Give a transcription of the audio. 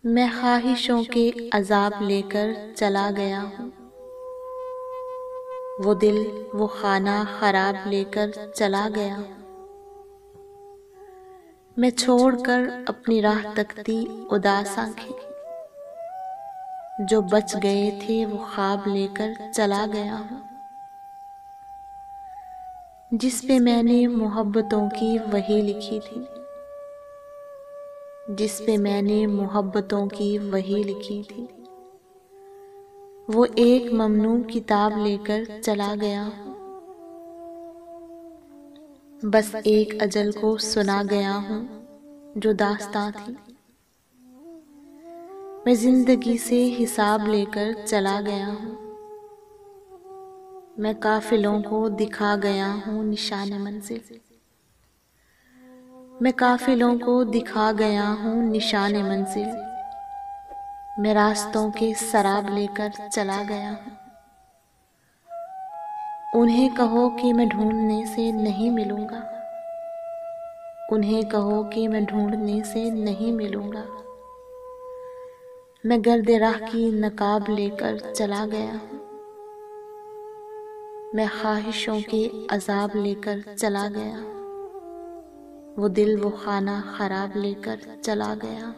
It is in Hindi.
मैं ख्वाहिशों के अजाब लेकर चला गया हूँ। वो दिल वो खाना खराब लेकर चला गया हूँ। मैं छोड़कर अपनी राह तकती उदास आंखें, जो बच गए थे वो ख्वाब लेकर चला गया हूँ। जिस पे मैंने मोहब्बतों की वही लिखी थी, जिस पे मैंने मोहब्बतों की वही लिखी थी, वो एक ममनू किताब लेकर चला गया हूँ। बस एक अजल को सुना गया हूँ जो दास्तां थी। मैं जिंदगी से हिसाब लेकर चला गया हूँ। मैं काफिलों को दिखा गया हूँ निशान मंजिल। मैं काफिलों को दिखा गया हूँ निशान मंजिल। मैं रास्तों के सराब लेकर चला गया हूँ। उन्हें कहो कि मैं ढूंढने से नहीं मिलूंगा, उन्हें कहो कि मैं ढूंढने से नहीं मिलूंगा। मैं गर्दे राह की नकाब लेकर चला गया हूँ। मैं ख्वाहिशों के अजाब लेकर चला गया। वो दिल वो खाना खराब लेकर चला गया।